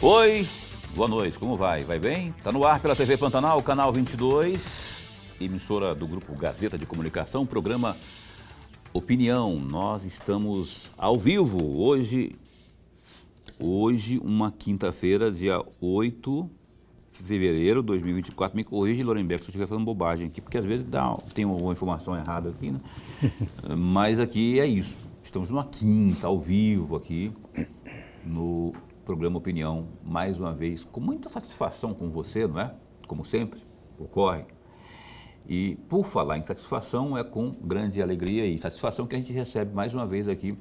Oi, boa noite, como vai? Vai bem? Tá no ar pela TV Pantanal, canal 22, emissora do Grupo Gazeta de Comunicação, programa Opinião. Nós estamos ao vivo hoje, uma quinta-feira, dia 8 de fevereiro de 2024. Me corrige, Lorenberg, se eu estiver falando bobagem aqui, porque às vezes tem uma informação errada aqui, né? Mas aqui é isso. Estamos numa quinta, ao vivo aqui, no programa Opinião, mais uma vez, com muita satisfação com você, não é? Como sempre, ocorre. E por falar em satisfação, é com grande alegria e satisfação que a gente recebe mais uma vez aqui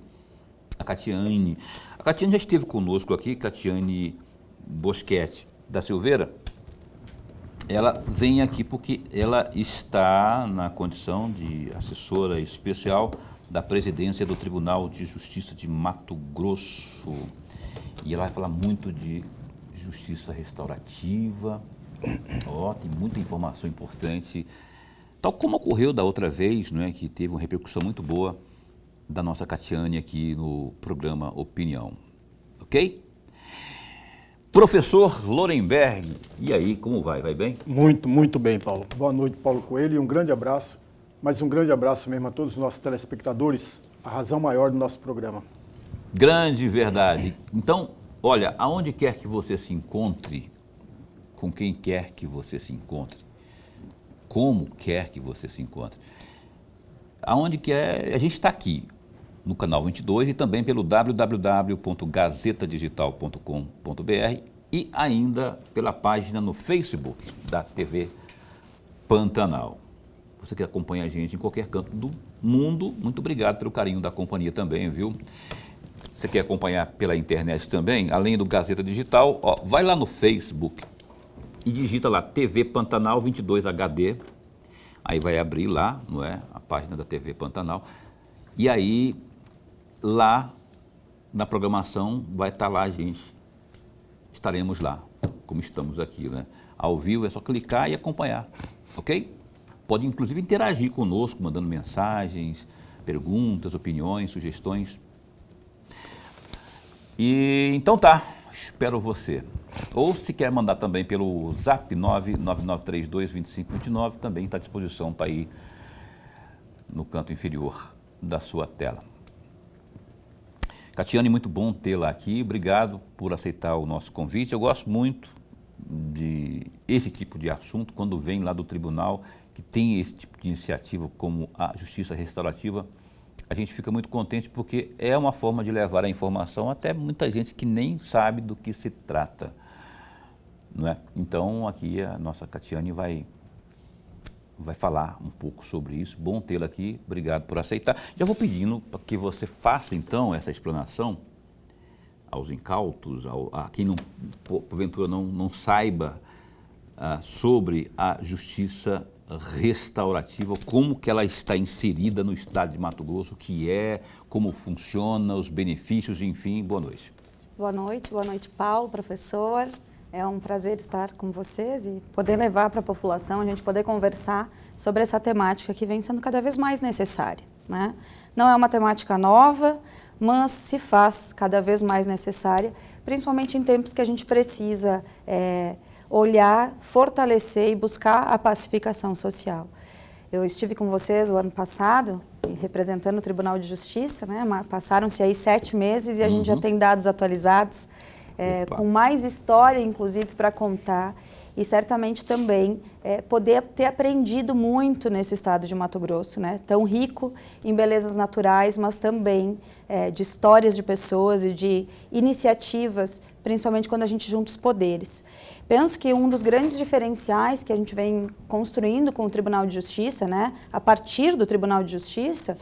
a Catiane. A Catiane já esteve conosco aqui, Catiane Boschetti da Silveira. Ela vem aqui porque ela está na condição de assessora especial da presidência do Tribunal de Justiça de Mato Grosso. E ela vai falar muito de justiça restaurativa. Tem muita informação importante. Tal como ocorreu da outra vez, não é, que teve uma repercussão muito boa da nossa Catiane aqui no programa Opinião. Ok? Professor Lorenberg, e aí, como vai? Vai bem? Muito bem, Paulo. Boa noite, Paulo Coelho, e um grande abraço, mas um grande abraço mesmo a todos os nossos telespectadores, a razão maior do nosso programa. Grande verdade. Então, olha, aonde quer que você se encontre, com quem quer que você se encontre, como quer que você se encontre, aonde quer, a gente está aqui no canal 22 e também pelo www.gazetadigital.com.br e ainda pela página no Facebook da TV Pantanal. Você que acompanha a gente em qualquer canto do mundo, muito obrigado pelo carinho da companhia também, viu? Você quer acompanhar pela internet também, além do Gazeta Digital, vai lá no Facebook e digita lá TV Pantanal 22 HD, aí vai abrir lá, não é, a página da TV Pantanal, e aí lá na programação vai estar lá a gente, estaremos lá, como estamos aqui, né? Ao vivo é só clicar e acompanhar, ok? Pode inclusive interagir conosco, mandando mensagens, perguntas, opiniões, sugestões. E então tá, espero você. Ou se quer mandar também pelo zap 999322529, também está à disposição, está aí no canto inferior da sua tela. Catiane, muito bom tê-la aqui, obrigado por aceitar o nosso convite. Eu gosto muito de esse tipo de assunto, quando vem lá do tribunal, que tem esse tipo de iniciativa como a justiça restaurativa. A gente fica muito contente porque é uma forma de levar a informação até muita gente que nem sabe do que se trata, não é? Então, aqui a nossa Catiane vai falar um pouco sobre isso. Bom tê-la aqui, obrigado por aceitar. Já vou pedindo para que você faça, então, essa explanação aos incautos, a quem, não, porventura, não saiba sobre a justiça restaurativa, como que ela está inserida no estado de Mato Grosso, o que é, como funciona, os benefícios, enfim. Boa noite. Boa noite, Paulo, professor. É um prazer estar com vocês e poder levar para a população, a gente poder conversar sobre essa temática que vem sendo cada vez mais necessária, né? Não é uma temática nova, mas se faz cada vez mais necessária, principalmente em tempos que a gente precisa olhar, fortalecer e buscar a pacificação social. Eu estive com vocês o ano passado, representando o Tribunal de Justiça, né? Passaram-se aí 7 meses e a gente já tem dados atualizados, com mais história, inclusive, para contar, e certamente também poder ter aprendido muito nesse estado de Mato Grosso, né? Tão rico em belezas naturais, mas também de histórias de pessoas e de iniciativas, principalmente quando a gente junta os poderes. Penso que um dos grandes diferenciais que a gente vem construindo com o Tribunal de Justiça, né, a partir do Tribunal de Justiça,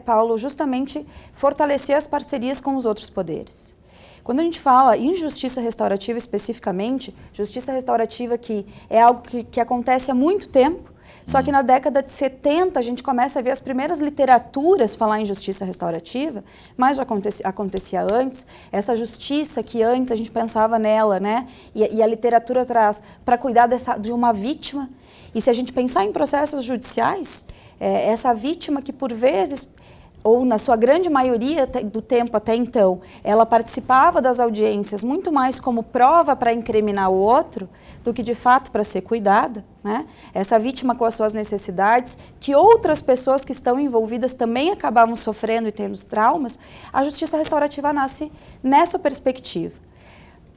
Paulo, justamente fortalecer as parcerias com os outros poderes. Quando a gente fala em justiça restaurativa especificamente, justiça restaurativa que é algo que acontece há muito tempo, só que na década de 70 a gente começa a ver as primeiras literaturas falar em justiça restaurativa, mas já acontecia antes, essa justiça que antes a gente pensava nela, né? E a literatura traz para cuidar de uma vítima. E se a gente pensar em processos judiciais, essa vítima que por vezes ou na sua grande maioria do tempo até então, ela participava das audiências muito mais como prova para incriminar o outro do que de fato para ser cuidada, né? Essa vítima com as suas necessidades, que outras pessoas que estão envolvidas também acabavam sofrendo e tendo os traumas, a justiça restaurativa nasce nessa perspectiva.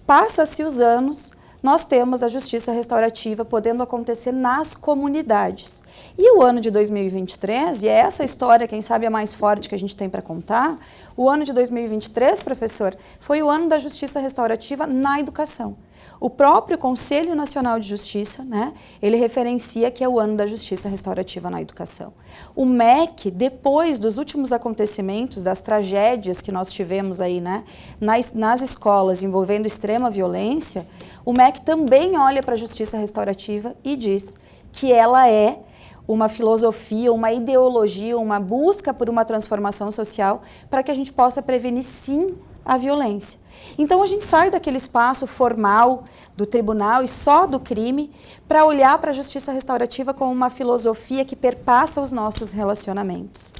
Passa-se os anos, nós temos a justiça restaurativa podendo acontecer nas comunidades. E o ano de 2023, e é essa história, quem sabe, a mais forte que a gente tem para contar, o ano de 2023, professor, foi o ano da justiça restaurativa na educação. O próprio Conselho Nacional de Justiça, né, ele referencia que é o ano da justiça restaurativa na educação. O MEC, depois dos últimos acontecimentos, das tragédias que nós tivemos aí, né, nas escolas envolvendo extrema violência, o MEC também olha para a justiça restaurativa e diz que ela é uma filosofia, uma ideologia, uma busca por uma transformação social para que a gente possa prevenir, sim, a violência. Então a gente sai daquele espaço formal do tribunal e só do crime para olhar para a justiça restaurativa como uma filosofia que perpassa os nossos relacionamentos.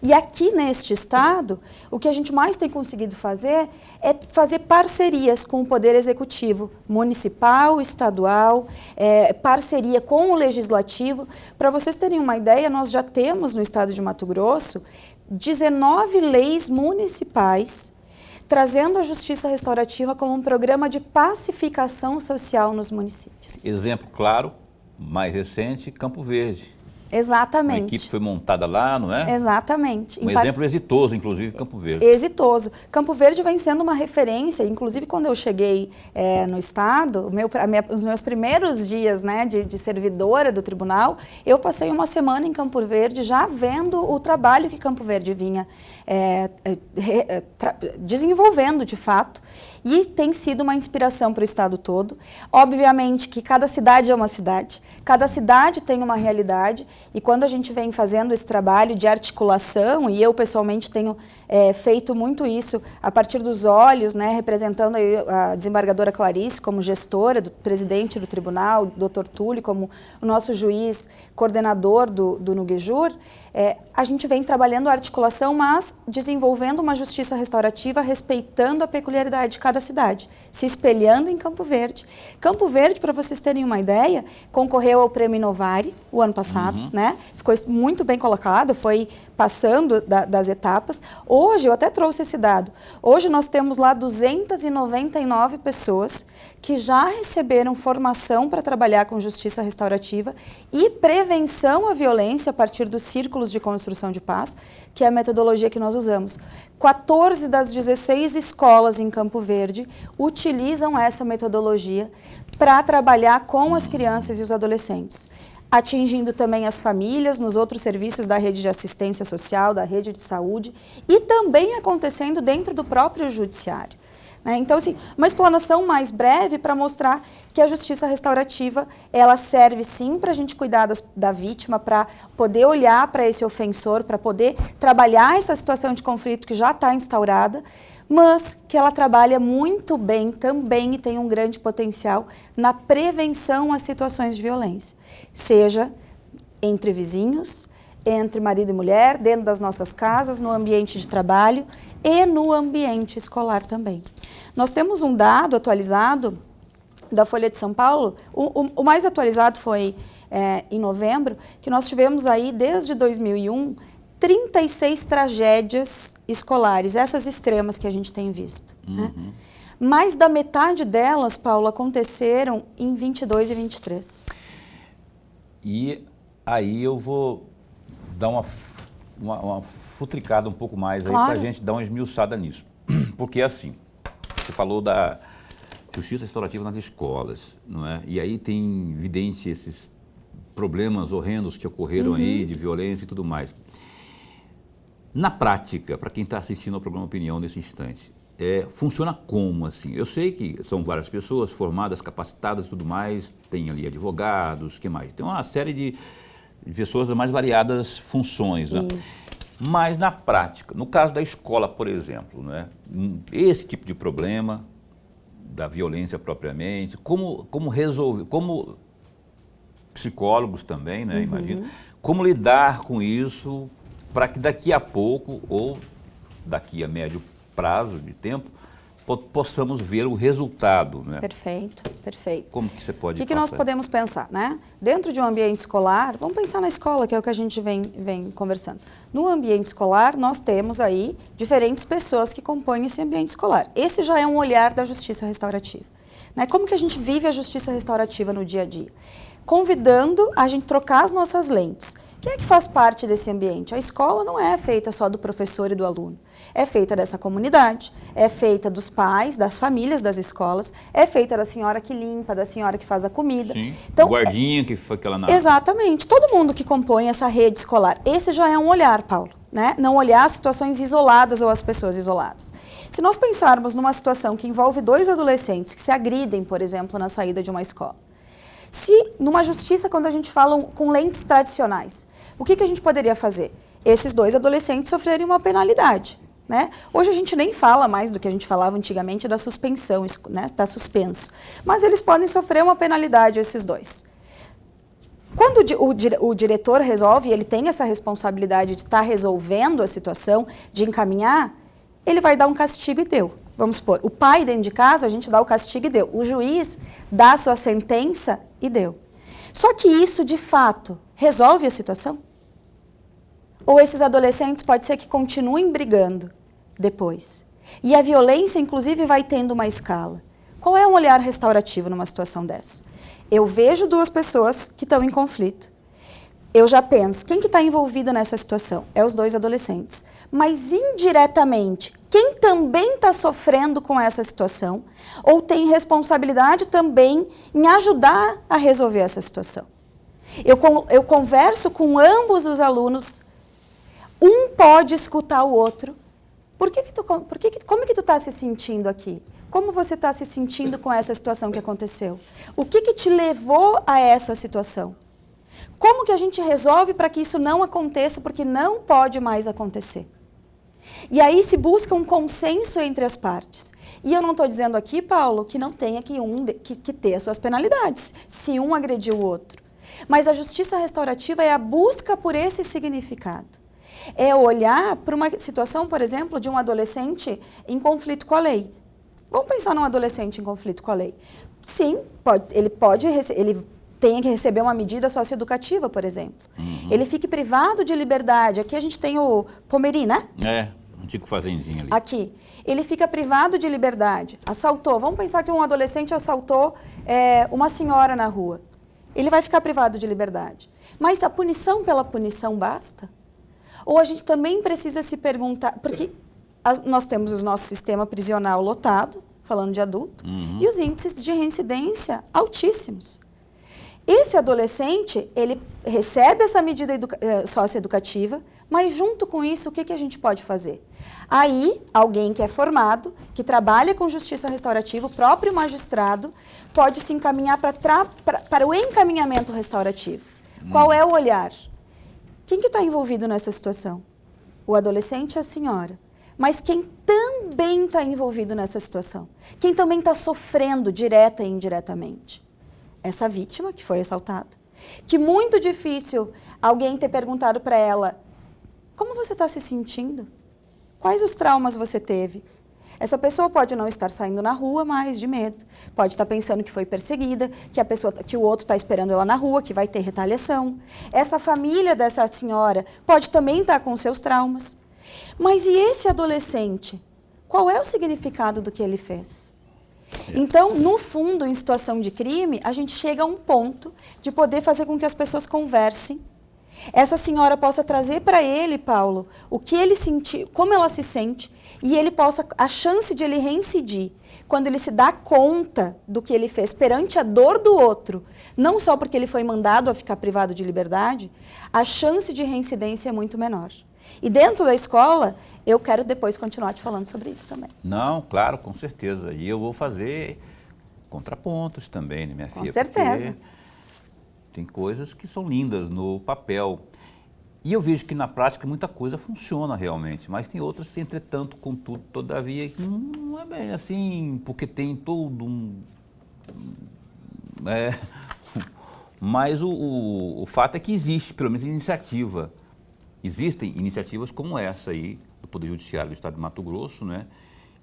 E aqui neste estado, o que a gente mais tem conseguido fazer é fazer parcerias com o Poder Executivo municipal, estadual, parceria com o Legislativo. Para vocês terem uma ideia, nós já temos no estado de Mato Grosso 19 leis municipais trazendo a justiça restaurativa como um programa de pacificação social nos municípios. Exemplo claro, mais recente, Campo Verde. Exatamente. Uma equipe foi montada lá, não é? Exatamente. Um exemplo exitoso, inclusive, Campo Verde. Exitoso. Campo Verde vem sendo uma referência, inclusive quando eu cheguei no Estado, os meus primeiros dias, né, de servidora do tribunal, eu passei uma semana em Campo Verde já vendo o trabalho que Campo Verde vinha desenvolvendo de fato. E tem sido uma inspiração para o estado todo. Obviamente que cada cidade é uma cidade, cada cidade tem uma realidade, e quando a gente vem fazendo esse trabalho de articulação, e eu pessoalmente tenho feito muito isso a partir dos olhos, né, representando aí a desembargadora Clarice como gestora, do presidente do tribunal, o Dr. Túlio como o nosso juiz coordenador do Nuguejur, a gente vem trabalhando a articulação, mas desenvolvendo uma justiça restaurativa, respeitando a peculiaridade de cada cidade, se espelhando em Campo Verde. Campo Verde, para vocês terem uma ideia, concorreu ao Prêmio Inovari o ano passado, né? Ficou muito bem colocado, foi passando das etapas. Hoje, eu até trouxe esse dado, hoje nós temos lá 299 pessoas que já receberam formação para trabalhar com justiça restaurativa e prevenção à violência a partir dos círculos de construção de paz, que é a metodologia que nós usamos. 14 das 16 escolas em Campo Verde utilizam essa metodologia para trabalhar com as crianças e os adolescentes, atingindo também as famílias nos outros serviços da rede de assistência social, da rede de saúde, e também acontecendo dentro do próprio judiciário. Então, assim, uma explanação mais breve para mostrar que a justiça restaurativa, ela serve sim para a gente cuidar da vítima, para poder olhar para esse ofensor, para poder trabalhar essa situação de conflito que já está instaurada, mas que ela trabalha muito bem também e tem um grande potencial na prevenção às situações de violência, seja entre vizinhos, entre marido e mulher, dentro das nossas casas, no ambiente de trabalho e no ambiente escolar também. Nós temos um dado atualizado da Folha de São Paulo, o mais atualizado foi em novembro, que nós tivemos aí desde 2001 36 tragédias escolares, essas extremas que a gente tem visto. Né? Mais da metade delas, Paulo, aconteceram em 22 e 23. E aí eu vou dar uma futricada um pouco mais aí para a gente dar uma esmiuçada nisso. Porque assim, você falou da justiça restaurativa nas escolas, não é? E aí tem evidente esses problemas horrendos que ocorreram aí de violência e tudo mais. Na prática, para quem está assistindo ao programa Opinião nesse instante, funciona como assim? Eu sei que são várias pessoas formadas, capacitadas e tudo mais, tem ali advogados, que mais? Tem uma série de pessoas das mais variadas funções, né? Isso. Mas na prática, no caso da escola, por exemplo, né, esse tipo de problema da violência propriamente, como resolver, como psicólogos também, né, imagino, como lidar com isso para que daqui a pouco, ou daqui a médio prazo de tempo, possamos ver o resultado, né? Perfeito, perfeito. Como que você pode O que nós podemos pensar, né? Dentro de um ambiente escolar, vamos pensar na escola, que é o que a gente vem conversando. No ambiente escolar, nós temos aí diferentes pessoas que compõem esse ambiente escolar. Esse já é um olhar da justiça restaurativa. Né? Como que a gente vive a justiça restaurativa no dia a dia? Convidando a gente trocar as nossas lentes. Quem é que faz parte desse ambiente? A escola não é feita só do professor e do aluno. É feita dessa comunidade, é feita dos pais, das famílias das escolas, é feita da senhora que limpa, da senhora que faz a comida. Sim, então, guardinha que foi aquela na... Exatamente, todo mundo que compõe essa rede escolar. Esse já é um olhar, Paulo, né? Não olhar as situações isoladas ou as pessoas isoladas. Se nós pensarmos numa situação que envolve dois adolescentes que se agridem, por exemplo, na saída de uma escola, se numa justiça, quando a gente fala com lentes tradicionais, o que a gente poderia fazer? Esses dois adolescentes sofrerem uma penalidade. Né? Hoje a gente nem fala mais do que a gente falava antigamente da suspensão, né? Está suspenso. Mas eles podem sofrer uma penalidade, esses dois. Quando o diretor resolve, ele tem essa responsabilidade de estar resolvendo a situação, de encaminhar, ele vai dar um castigo e deu. Vamos supor, o pai dentro de casa, a gente dá o castigo e deu. O juiz dá a sua sentença e deu. Só que isso, de fato, resolve a situação? Ou esses adolescentes pode ser que continuem brigando depois. E a violência, inclusive, vai tendo uma escala. Qual é um olhar restaurativo numa situação dessa? Eu vejo duas pessoas que estão em conflito. Eu já penso, quem que está envolvida nessa situação? É os dois adolescentes. Mas, indiretamente, quem também está sofrendo com essa situação ou tem responsabilidade também em ajudar a resolver essa situação? Eu converso com ambos os alunos. Um pode escutar o outro. Como que tu está se sentindo aqui? Como você está se sentindo com essa situação que aconteceu? O que te levou a essa situação? Como que a gente resolve para que isso não aconteça, porque não pode mais acontecer? E aí se busca um consenso entre as partes. E eu não estou dizendo aqui, Paulo, que não tenha que ter as suas penalidades, se um agrediu o outro. Mas a justiça restaurativa é a busca por esse significado. É olhar para uma situação, por exemplo, de um adolescente em conflito com a lei. Vamos pensar num adolescente em conflito com a lei. Sim, ele tem que receber uma medida socioeducativa, por exemplo. Uhum. Ele fique privado de liberdade. Aqui a gente tem o Pomeri, né? É, antigo fazendinho ali. Aqui. Ele fica privado de liberdade. Assaltou. Vamos pensar que um adolescente assaltou uma senhora na rua. Ele vai ficar privado de liberdade. Mas a punição pela punição basta? Ou a gente também precisa se perguntar, porque nós temos o nosso sistema prisional lotado, falando de adulto, e os índices de reincidência altíssimos. Esse adolescente, ele recebe essa medida socioeducativa, mas junto com isso, o que a gente pode fazer? Aí, alguém que é formado, que trabalha com justiça restaurativa, o próprio magistrado, pode se encaminhar para o encaminhamento restaurativo. Qual é o olhar? Quem que está envolvido nessa situação? O adolescente e a senhora. Mas quem também está envolvido nessa situação? Quem também está sofrendo direta e indiretamente? Essa vítima que foi assaltada. Que muito difícil alguém ter perguntado para ela, como você está se sentindo? Quais os traumas você teve? Essa pessoa pode não estar saindo na rua mais de medo. Pode estar pensando que foi perseguida, que o outro está esperando ela na rua, que vai ter retaliação. Essa família dessa senhora pode também estar com seus traumas. Mas e esse adolescente? Qual é o significado do que ele fez? Então, no fundo, em situação de crime, a gente chega a um ponto de poder fazer com que as pessoas conversem. Essa senhora possa trazer para ele, Paulo, o que ele sentiu, como ela se sente, e ele possa, a chance de ele reincidir, quando ele se dá conta do que ele fez perante a dor do outro, não só porque ele foi mandado a ficar privado de liberdade, a chance de reincidência é muito menor. E dentro da escola, eu quero depois continuar te falando sobre isso também. Não, claro, com certeza. E eu vou fazer contrapontos também, né, minha filha? Com certeza. Tem coisas que são lindas no papel. E eu vejo que na prática muita coisa funciona realmente, mas tem outras, entretanto, contudo, todavia, que não é bem assim, porque tem todo um... Mas o fato é que existe, pelo menos, iniciativa existem iniciativas como essa aí, do Poder Judiciário do Estado de Mato Grosso, né,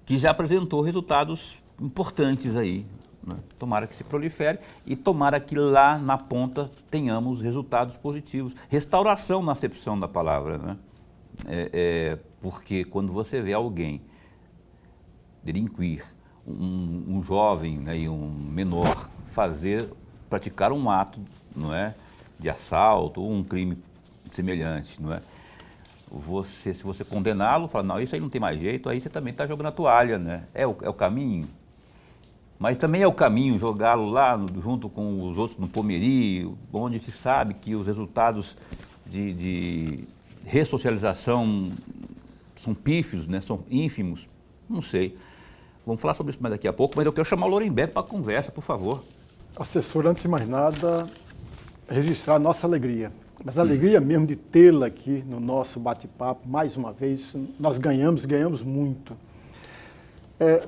que já apresentou resultados importantes aí. Né? Tomara que se prolifere e tomara que lá na ponta tenhamos resultados positivos. Restauração na acepção da palavra, né? Porque quando você vê alguém delinquir, um jovem, né, e um menor praticar um ato, não é, de assalto ou um crime semelhante, não é? Se você condená-lo, fala, não, isso aí não tem mais jeito, aí você também está jogando a toalha, né? É o caminho. Mas também é o caminho jogá-lo lá junto com os outros no Pomeri, onde se sabe que os resultados de ressocialização são pífios, né? São ínfimos. Não sei. Vamos falar sobre isso mais daqui a pouco, mas eu quero chamar o Lorenberg para a conversa, por favor. Assessor, antes de mais nada, registrar a nossa alegria. Mas a alegria mesmo de tê-la aqui no nosso bate-papo, mais uma vez, nós ganhamos muito.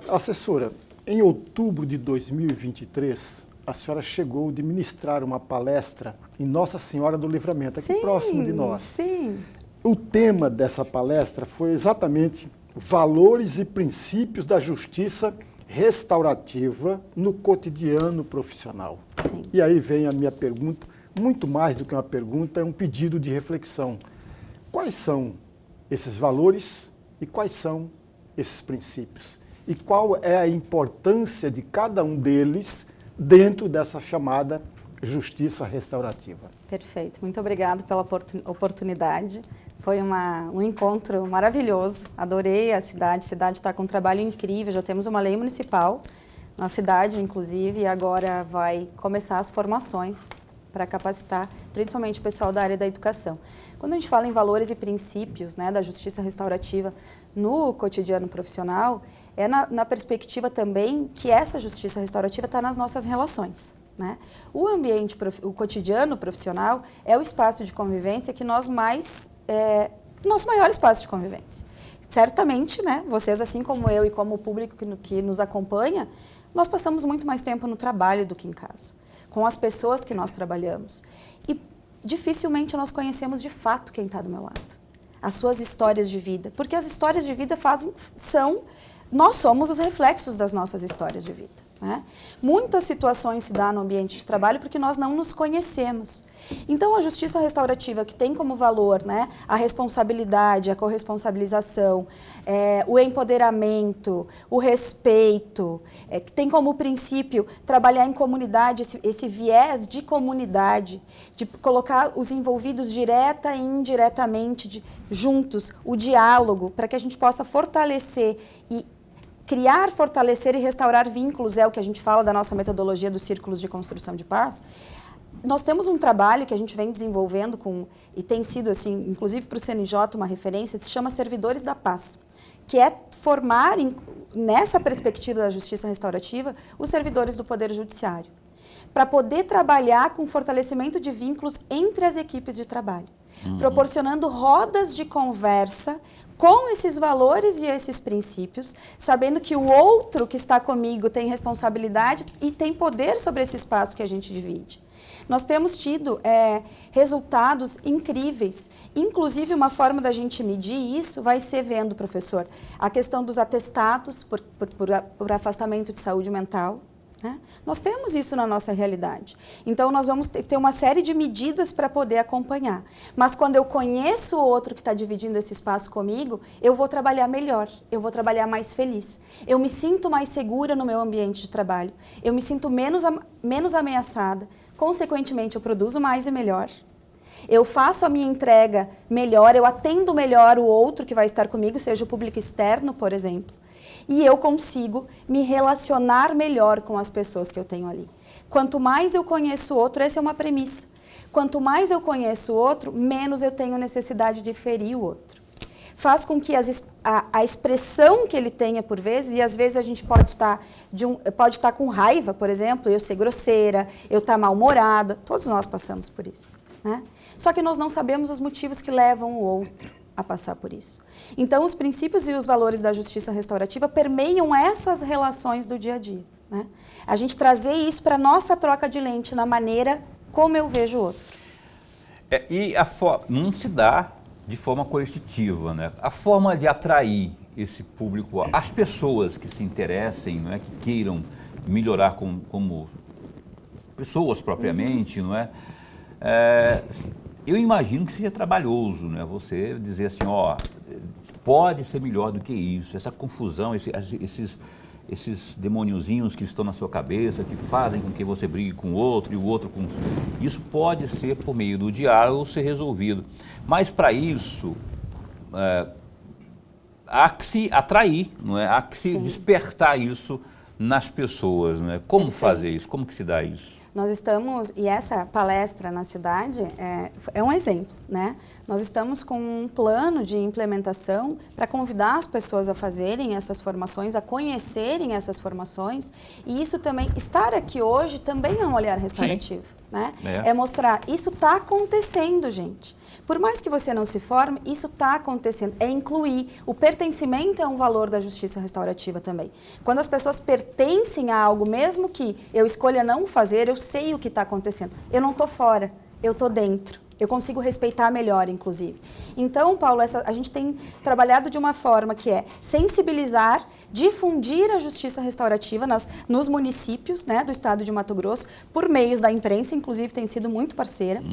Assessora, em outubro de 2023, a senhora chegou de ministrar uma palestra em Nossa Senhora do Livramento, aqui próximo de nós. Sim. O tema dessa palestra foi exatamente valores e princípios da justiça restaurativa no cotidiano profissional. Sim. E aí vem a minha pergunta, muito mais do que uma pergunta, é um pedido de reflexão. Quais são esses valores e quais são esses princípios? E qual é a importância de cada um deles dentro dessa chamada justiça restaurativa? Perfeito. Muito obrigada pela oportunidade. Foi um encontro maravilhoso. Adorei a cidade. A cidade está com um trabalho incrível. Já temos uma lei municipal na cidade, inclusive, e agora vai começar as formações para capacitar, principalmente o pessoal da área da educação. Quando a gente fala em valores e princípios, né, da justiça restaurativa no cotidiano profissional, é na perspectiva também que essa justiça restaurativa está nas nossas relações. Né? O cotidiano profissional é o espaço de convivência que nosso maior espaço de convivência. Certamente, né, vocês, assim como eu e como o público que nos acompanha, nós passamos muito mais tempo no trabalho do que em casa, com as pessoas que nós trabalhamos. E dificilmente nós conhecemos de fato quem está do meu lado, as suas histórias de vida, porque as histórias de vida nós somos os reflexos das nossas histórias de vida. Né? Muitas situações se dão no ambiente de trabalho porque nós não nos conhecemos. Então, a justiça restaurativa, que tem como valor, né, a responsabilidade, a corresponsabilização, o empoderamento, o respeito, que tem como princípio trabalhar em comunidade, esse viés de comunidade, de colocar os envolvidos direta e indiretamente juntos, o diálogo, para que a gente possa fortalecer e criar, fortalecer e restaurar vínculos, é o que a gente fala da nossa metodologia dos círculos de construção de paz. Nós temos um trabalho que a gente vem desenvolvendo e tem sido, assim, inclusive para o CNJ, uma referência, se chama Servidores da Paz, que é formar, nessa perspectiva da justiça restaurativa, os servidores do Poder Judiciário, para poder trabalhar com fortalecimento de vínculos entre as equipes de trabalho, proporcionando rodas de conversa com esses valores e esses princípios, sabendo que o outro que está comigo tem responsabilidade e tem poder sobre esse espaço que a gente divide. Nós temos tido resultados incríveis. Inclusive, uma forma da gente medir isso vai ser vendo, professor, a questão dos atestados por afastamento de saúde mental. Né? Nós temos isso na nossa realidade. Então, nós vamos ter uma série de medidas para poder acompanhar. Mas quando eu conheço o outro que está dividindo esse espaço comigo, eu vou trabalhar melhor, eu vou trabalhar mais feliz. Eu me sinto mais segura no meu ambiente de trabalho, eu me sinto menos ameaçada. Consequentemente, eu produzo mais e melhor. Eu faço a minha entrega melhor, eu atendo melhor o outro que vai estar comigo, seja o público externo, por exemplo. E eu consigo me relacionar melhor com as pessoas que eu tenho ali. Quanto mais eu conheço o outro, essa é uma premissa. Quanto mais eu conheço o outro, menos eu tenho necessidade de ferir o outro. Faz com que a expressão que ele tenha por vezes, e às vezes a gente pode estar com raiva, por exemplo, eu ser grosseira, eu estar mal-humorada, todos nós passamos por isso. Né? Só que nós não sabemos os motivos que levam o outro a passar por isso. Então, os princípios e os valores da justiça restaurativa permeiam essas relações do dia a dia. Né? A gente trazer isso para a nossa troca de lente, na maneira como eu vejo o outro. Não se dá de forma coercitiva, né? A forma de atrair esse público, as pessoas que se interessem, não é, que queiram melhorar como pessoas propriamente, não é? Eu imagino que seja trabalhoso, né? Você dizer assim, ó, pode ser melhor do que isso, essa confusão, esses demoniozinhos que estão na sua cabeça, que fazem com que você brigue com o outro e o outro com... Isso pode ser, por meio do diálogo, ser resolvido. Mas para isso, há que se atrair, não é? Há que se despertar isso nas pessoas, não é? Como fazer isso? Como que se dá isso? Nós estamos, e essa palestra na cidade é um exemplo, né? Nós estamos com um plano de implementação para convidar as pessoas a fazerem essas formações, a conhecerem essas formações, e isso também, estar aqui hoje também é um olhar restaurativo, né? É mostrar, isso está acontecendo, gente. Por mais que você não se forme, isso está acontecendo. É incluir. O pertencimento é um valor da justiça restaurativa também. Quando as pessoas pertencem a algo, mesmo que eu escolha não fazer, eu sei o que está acontecendo. Eu não estou fora, eu estou dentro. Eu consigo respeitar melhor, inclusive. Então, Paulo, a gente tem trabalhado de uma forma que é sensibilizar, difundir a justiça restaurativa nos municípios, né, do estado de Mato Grosso, por meios da imprensa, inclusive tem sido muito parceira.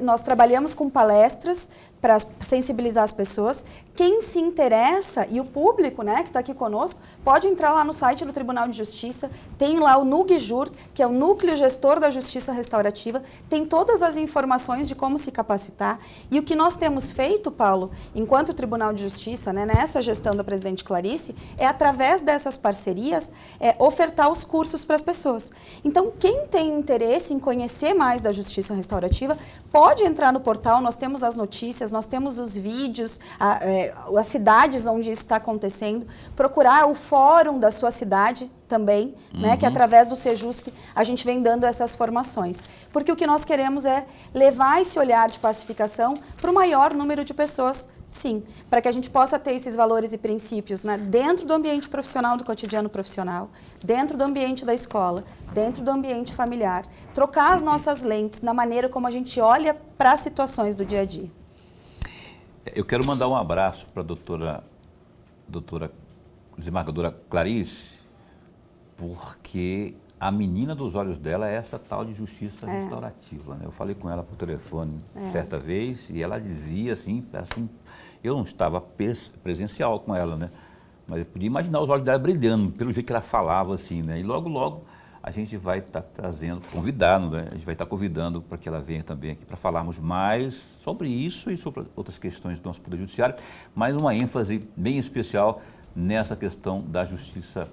Nós trabalhamos com palestras para sensibilizar as pessoas. Quem se interessa, e o público, né, que está aqui conosco, pode entrar lá no site do Tribunal de Justiça, tem lá o NUGJUR, que é o Núcleo Gestor da Justiça Restaurativa, tem todas as informações de como se capacitar. E o que nós temos feito, Paulo, enquanto Tribunal de Justiça, né, nessa gestão da presidente Clarice, é através dessas parcerias, ofertar os cursos para as pessoas. Então, quem tem interesse em conhecer mais da justiça restaurativa, pode entrar no portal, nós temos as notícias, nós temos os vídeos, as cidades onde isso está acontecendo, procurar o fórum da sua cidade também, né, que através do Sejusc a gente vem dando essas formações. Porque o que nós queremos é levar esse olhar de pacificação para o maior número de pessoas, sim, para que a gente possa ter esses valores e princípios, né, dentro do ambiente profissional, do cotidiano profissional, dentro do ambiente da escola, dentro do ambiente familiar, trocar as nossas lentes na maneira como a gente olha para as situações do dia a dia. Eu quero mandar um abraço para a doutora desembargadora Clarice, porque a menina dos olhos dela é essa tal de justiça restaurativa, né? Eu falei com ela por telefone certa vez e ela dizia assim, eu não estava presencial com ela, né? Mas eu podia imaginar os olhos dela brilhando, pelo jeito que ela falava assim, né? E logo, logo a gente vai estar convidando, né? A gente vai estar convidando para que ela venha também aqui para falarmos mais sobre isso e sobre outras questões do nosso Poder Judiciário, mas uma ênfase bem especial nessa questão da justiça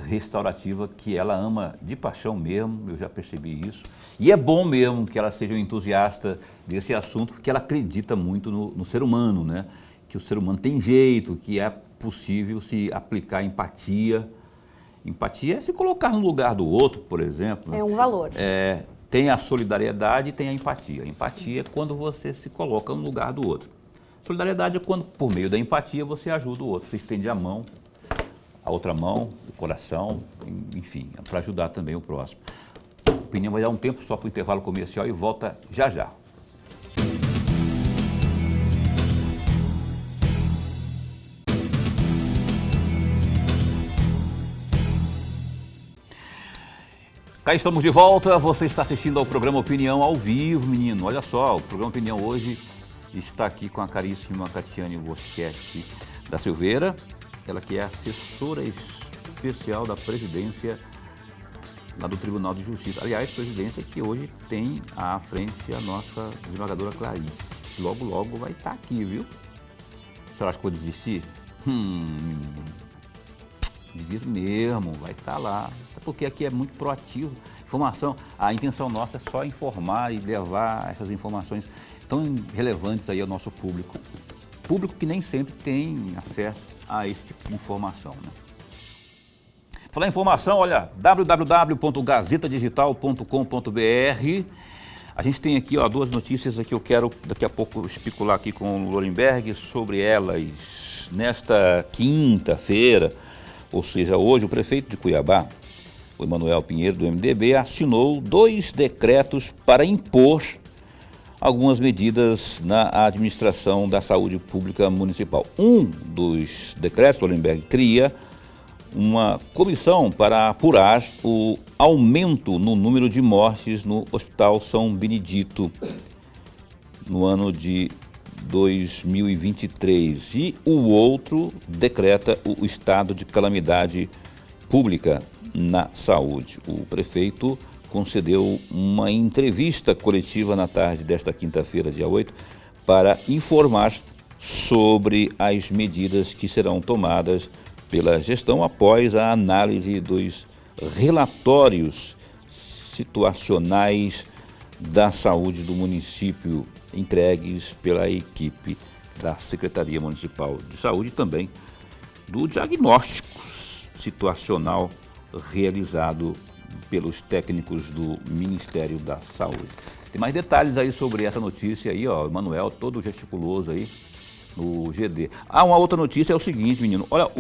restaurativa, que ela ama de paixão mesmo, eu já percebi isso. E é bom mesmo que ela seja um entusiasta desse assunto, porque ela acredita muito no ser humano, né? Que o ser humano tem jeito, que é possível se aplicar empatia. Empatia é se colocar no lugar do outro, por exemplo. É um valor. Tem a solidariedade e tem a empatia. A empatia é quando você se coloca no lugar do outro. Solidariedade é quando, por meio da empatia, você ajuda o outro. Você estende a mão, a outra mão, o coração, enfim, para ajudar também o próximo. A opinião vai dar um tempo só para o intervalo comercial e volta já já. Cá estamos de volta, você está assistindo ao programa Opinião ao vivo, menino. Olha só, o programa Opinião hoje está aqui com a caríssima Catiane Boschetti da Silveira, ela que é assessora especial da presidência lá do Tribunal de Justiça. Aliás, presidência que hoje tem à frente a nossa desembargadora Clarice. Logo, logo vai estar aqui, viu? A senhora acha que vou desistir? Desisto mesmo, vai estar lá. Porque aqui é muito proativo. Informação, a intenção nossa é só informar e levar essas informações tão relevantes aí ao nosso público. Público que nem sempre tem acesso a esse tipo de informação, né? Falar em informação, olha, www.gazetadigital.com.br. A gente tem aqui, ó, duas notícias que eu quero daqui a pouco especular aqui com o Lorenberg sobre elas. Nesta quinta-feira, ou seja, hoje, o prefeito de Cuiabá, o Emanuel Pinheiro, do MDB, assinou 2 decretos para impor algumas medidas na administração da saúde pública municipal. Um dos decretos, Lorenberg, cria uma comissão para apurar o aumento no número de mortes no Hospital São Benedito no ano de 2023. E o outro decreta o estado de calamidade pública na saúde. O prefeito concedeu uma entrevista coletiva na tarde desta quinta-feira, dia 8, para informar sobre as medidas que serão tomadas pela gestão após a análise dos relatórios situacionais da saúde do município entregues pela equipe da Secretaria Municipal de Saúde e também do diagnóstico situacional realizado pelos técnicos do Ministério da Saúde. Tem mais detalhes aí sobre essa notícia aí, ó, o Manuel todo gesticuloso aí no GD. Uma outra notícia é o seguinte, menino, olha,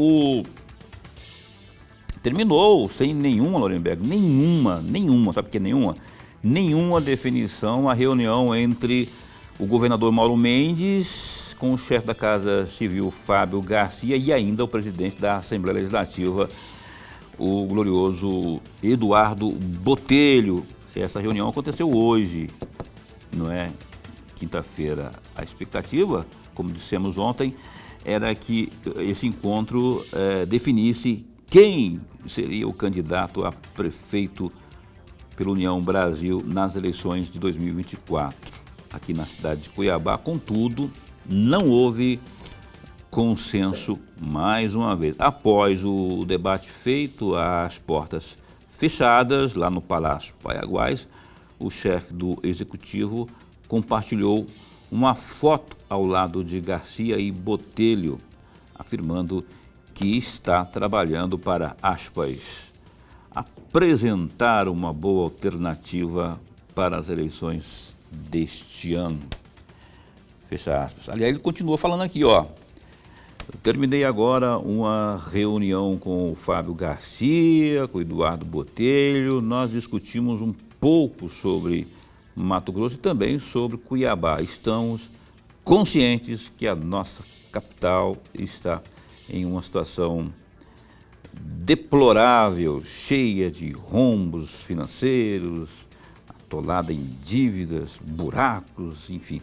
terminou sem nenhuma, Lorenberg, nenhuma, sabe o que é nenhuma? Nenhuma definição a reunião entre o governador Mauro Mendes com o chefe da Casa Civil, Fábio Garcia, e ainda o presidente da Assembleia Legislativa, o glorioso Eduardo Botelho. Essa reunião aconteceu hoje, não é? Quinta-feira. A expectativa, como dissemos ontem, era que esse encontro definisse quem seria o candidato a prefeito pela União Brasil nas eleições de 2024, aqui na cidade de Cuiabá. Contudo, não houve consenso mais uma vez. Após o debate feito às portas fechadas, lá no Palácio Paiaguás, o chefe do Executivo compartilhou uma foto ao lado de Garcia e Botelho, afirmando que está trabalhando para, aspas, apresentar uma boa alternativa para as eleições deste ano. Fecha aspas. Aliás, ele continua falando aqui, ó. Eu terminei agora uma reunião com o Fábio Garcia, com o Eduardo Botelho. Nós discutimos um pouco sobre Mato Grosso e também sobre Cuiabá. Estamos conscientes que a nossa capital está em uma situação deplorável, cheia de rombos financeiros, atolada em dívidas, buracos, enfim.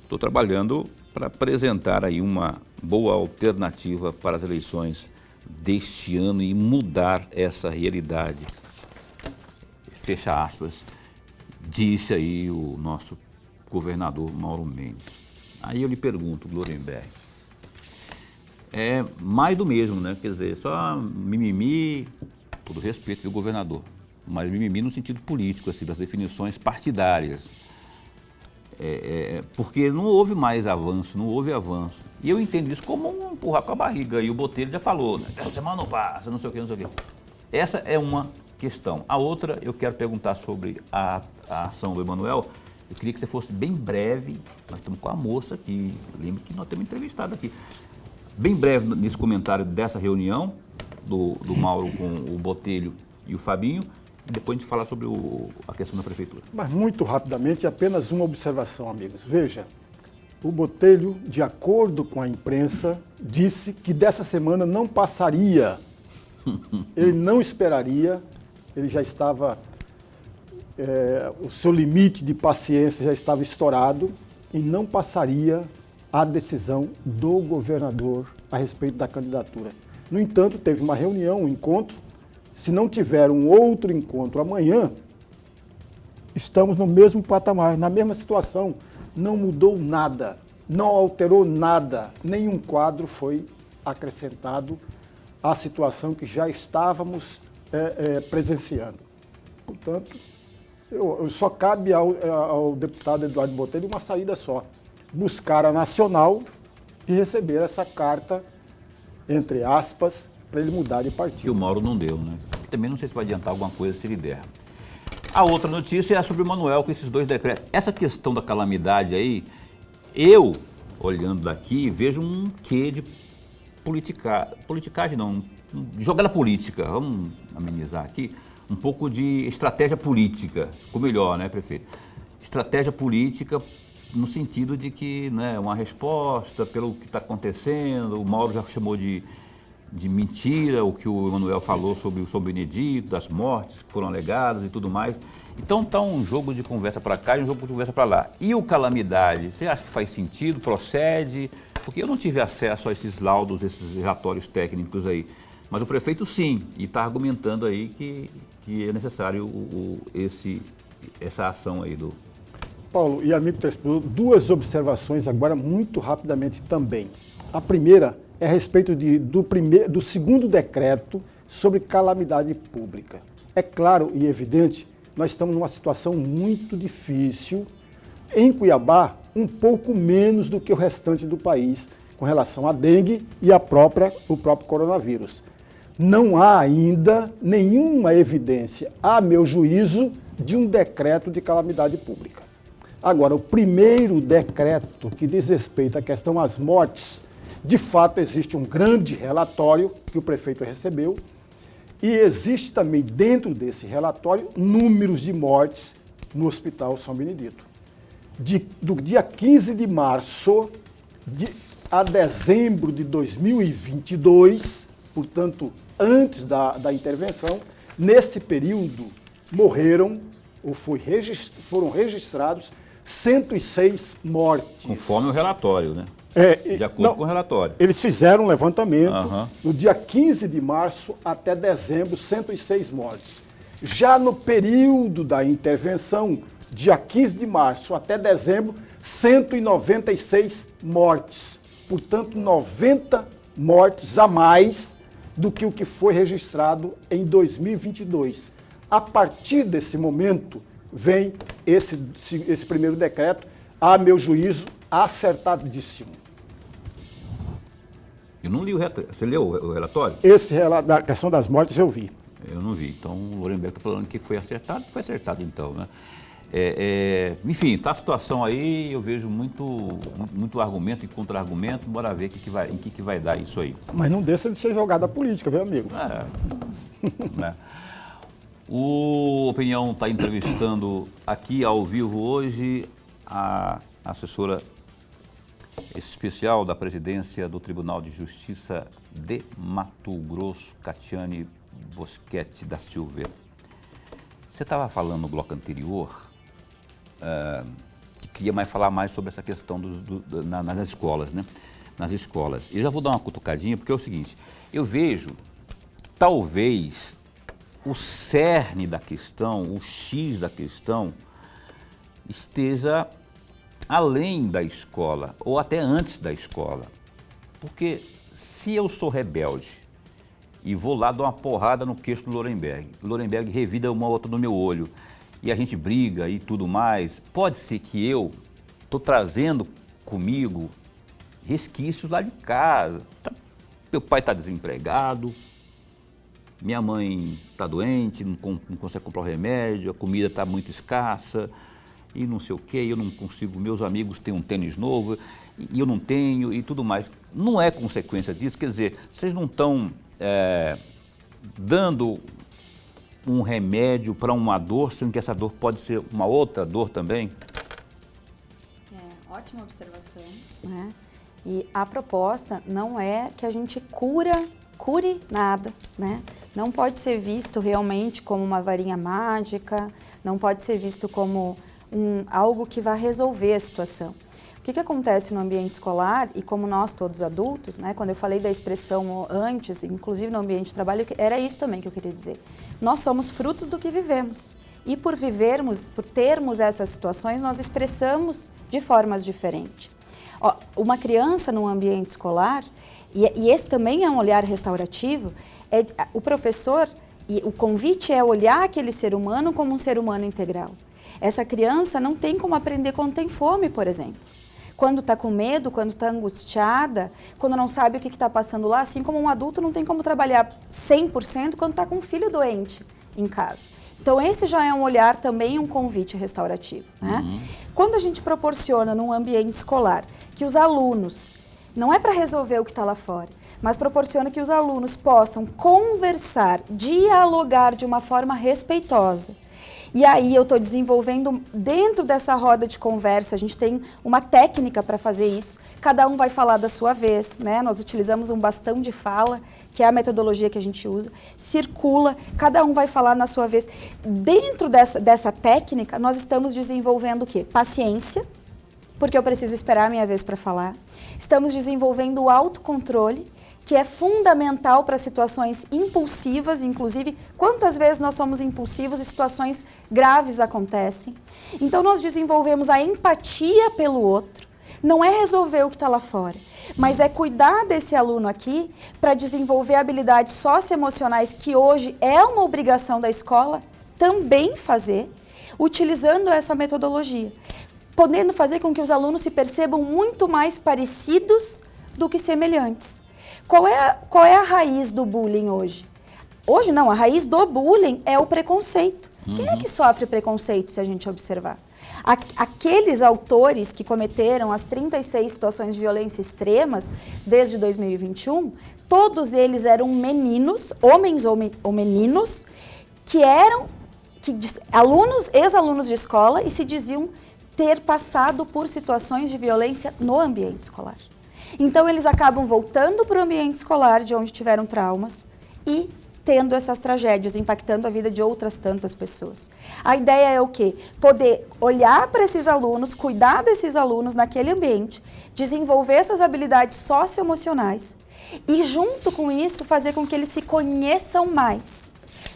Estou trabalhando para apresentar aí uma boa alternativa para as eleições deste ano e mudar essa realidade. Fecha aspas, disse aí o nosso governador Mauro Mendes. Aí eu lhe pergunto, Lorenberg, é mais do mesmo, né? Quer dizer, só mimimi, todo respeito do governador, mas mimimi no sentido político, assim, das definições partidárias. Porque não houve mais avanço, não houve avanço. E eu entendo isso como um empurrar com a barriga. E o Botelho já falou, né? Essa semana não passa, não sei o quê, não sei o quê. Essa é uma questão. A outra, eu quero perguntar sobre a ação do Emanuel. Eu queria que você fosse bem breve. Nós estamos com a moça aqui. Lembra que nós temos entrevistado aqui. Bem breve nesse comentário dessa reunião do Mauro com o Botelho e o Fabinho. E depois a gente falar sobre a questão da prefeitura. Mas muito rapidamente, apenas uma observação, amigos. Veja, o Botelho, de acordo com a imprensa, disse que dessa semana não passaria. Ele não esperaria, ele já estava, o seu limite de paciência já estava estourado e não passaria a decisão do governador a respeito da candidatura. No entanto, teve uma reunião, um encontro. Se não tiver um outro encontro amanhã, estamos no mesmo patamar, na mesma situação. Não mudou nada, não alterou nada, nenhum quadro foi acrescentado à situação que já estávamos presenciando. Portanto, só cabe ao deputado Eduardo Botelho uma saída só: buscar a Nacional e receber essa carta, entre aspas, para ele mudar de partido. Que o Mauro não deu, né? Também não sei se vai adiantar alguma coisa se ele der. A outra notícia é sobre o Manuel com esses dois decretos. Essa questão da calamidade aí, eu, olhando daqui, vejo um quê de politicagem não, jogada política, vamos amenizar aqui, um pouco de estratégia política, ficou melhor, né, prefeito? Estratégia política no sentido de que, né, uma resposta pelo que está acontecendo. O Mauro já chamou de mentira o que o Emanuel falou sobre o São Benedito, das mortes que foram alegadas e tudo mais. Então está um jogo de conversa para cá e um jogo de conversa para lá. E o Calamidade, você acha que faz sentido, procede? Porque eu não tive acesso a esses laudos, esses relatórios técnicos aí. Mas o prefeito sim, e está argumentando aí que é necessário essa ação aí do... Paulo e amigo telespectador, duas observações agora muito rapidamente também. A primeira é a respeito do segundo decreto sobre calamidade pública. É claro e evidente, nós estamos numa situação muito difícil. Em Cuiabá, um pouco menos do que o restante do país com relação à dengue e o próprio coronavírus. Não há ainda nenhuma evidência, a meu juízo, de um decreto de calamidade pública. Agora, o primeiro decreto que diz respeito à questão das mortes, de fato existe um grande relatório que o prefeito recebeu e existe também dentro desse relatório números de mortes no Hospital São Benedito. Do dia 15 de março a dezembro de 2022, portanto, antes da intervenção, nesse período morreram ou foram registrados 106 mortes. Conforme o relatório, né? De acordo com o relatório. Eles fizeram um levantamento no dia 15 de março até dezembro, 106 mortes. Já no período da intervenção, dia 15 de março até dezembro, 196 mortes. Portanto, 90 mortes a mais do que o que foi registrado em 2022. A partir desse momento, vem esse primeiro decreto, a meu juízo, acertadíssimo. Eu não li o relatório. Você leu o relatório? Da questão das mortes eu vi. Eu não vi. Então, o Lorenberg está falando que foi acertado então, né? Enfim, tá a situação aí, eu vejo muito argumento e contra-argumento, bora ver em que vai dar isso aí. Mas não deixa de ser jogada política, viu, amigo? Né? O Opinião está entrevistando aqui ao vivo hoje a assessora especial da presidência do Tribunal de Justiça de Mato Grosso, Catiane Boschetti da Silva. Você estava falando no bloco anterior que queria falar mais sobre essa questão nas escolas, né? Nas escolas. Eu já vou dar uma cutucadinha, porque é o seguinte, eu vejo, talvez, o cerne da questão, o X da questão, esteja além da escola, ou até antes da escola. Porque se eu sou rebelde e vou lá dar uma porrada no queixo do Lorenberg revida uma outra no meu olho, e a gente briga e tudo mais, pode ser que eu estou trazendo comigo resquícios lá de casa. Meu pai está desempregado, minha mãe está doente, não consegue comprar o remédio, a comida está muito escassa e não sei o quê, eu não consigo, meus amigos têm um tênis novo e eu não tenho e tudo mais. Não é consequência disso, quer dizer, vocês não estão dando um remédio para uma dor, sendo que essa dor pode ser uma outra dor também? Ótima observação. Né? E a proposta não é que a gente cure nada, né? Não pode ser visto realmente como uma varinha mágica, não pode ser visto como algo que vai resolver a situação. O que acontece no ambiente escolar, e como nós todos adultos, né, quando eu falei da expressão antes, inclusive no ambiente de trabalho, era isso também que eu queria dizer. Nós somos frutos do que vivemos. E por termos essas situações, nós expressamos de formas diferentes. Uma criança num ambiente escolar, e esse também é um olhar restaurativo, o professor, e o convite é olhar aquele ser humano como um ser humano integral. Essa criança não tem como aprender quando tem fome, por exemplo. Quando está com medo, quando está angustiada, quando não sabe o que está passando lá, assim como um adulto não tem como trabalhar 100% quando está com um filho doente em casa. Então esse já é um olhar também, um convite restaurativo. Né? Quando a gente proporciona num ambiente escolar que os alunos, não é para resolver o que está lá fora, mas proporciona que os alunos possam conversar, dialogar de uma forma respeitosa E aí eu estou desenvolvendo, dentro dessa roda de conversa, a gente tem uma técnica para fazer isso, cada um vai falar da sua vez, né? Nós utilizamos um bastão de fala, que é a metodologia que a gente usa, circula, cada um vai falar na sua vez. Dentro dessa técnica, nós estamos desenvolvendo o quê? Paciência, porque eu preciso esperar a minha vez para falar. Estamos desenvolvendo o autocontrole, que é fundamental para situações impulsivas, inclusive, quantas vezes nós somos impulsivos e situações graves acontecem. Então, nós desenvolvemos a empatia pelo outro, não é resolver o que está lá fora, mas é cuidar desse aluno aqui para desenvolver habilidades socioemocionais que hoje é uma obrigação da escola também fazer, utilizando essa metodologia, podendo fazer com que os alunos se percebam muito mais parecidos do que semelhantes. Qual é a raiz do bullying hoje? Hoje não, a raiz do bullying é o preconceito. Quem é que sofre preconceito, se a gente observar? Aqueles autores que cometeram as 36 situações de violência extremas desde 2021, todos eles eram meninos, homens ou meninos, que eram alunos, ex-alunos de escola e se diziam ter passado por situações de violência no ambiente escolar. Então, eles acabam voltando para o ambiente escolar, de onde tiveram traumas, e tendo essas tragédias, impactando a vida de outras tantas pessoas. A ideia é o quê? Poder olhar para esses alunos, cuidar desses alunos naquele ambiente, desenvolver essas habilidades socioemocionais e, junto com isso, fazer com que eles se conheçam mais.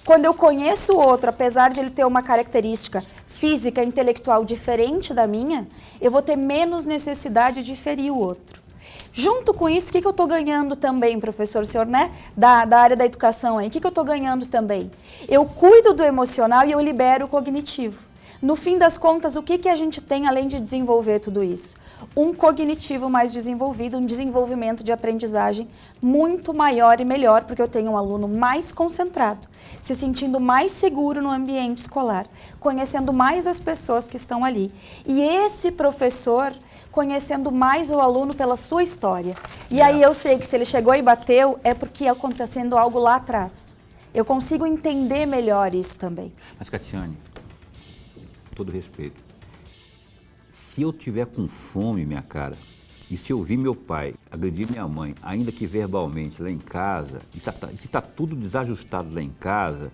Quando eu conheço o outro, apesar de ele ter uma característica física, intelectual diferente da minha, eu vou ter menos necessidade de ferir o outro. Junto com isso, o que eu estou ganhando também, professor, o senhor, né, da área da educação aí, o que eu estou ganhando também? Eu cuido do emocional e eu libero o cognitivo. No fim das contas, o que a gente tem além de desenvolver tudo isso? Um cognitivo mais desenvolvido, um desenvolvimento de aprendizagem muito maior e melhor, porque eu tenho um aluno mais concentrado, se sentindo mais seguro no ambiente escolar, conhecendo mais as pessoas que estão ali. E esse professor conhecendo mais o aluno pela sua história. E aí eu sei que se ele chegou e bateu, é porque acontecendo algo lá atrás. Eu consigo entender melhor isso também. Mas, Catiane, todo respeito, se eu tiver com fome, minha cara, e se eu vi meu pai agredir minha mãe, ainda que verbalmente, lá em casa, e se está tudo desajustado lá em casa,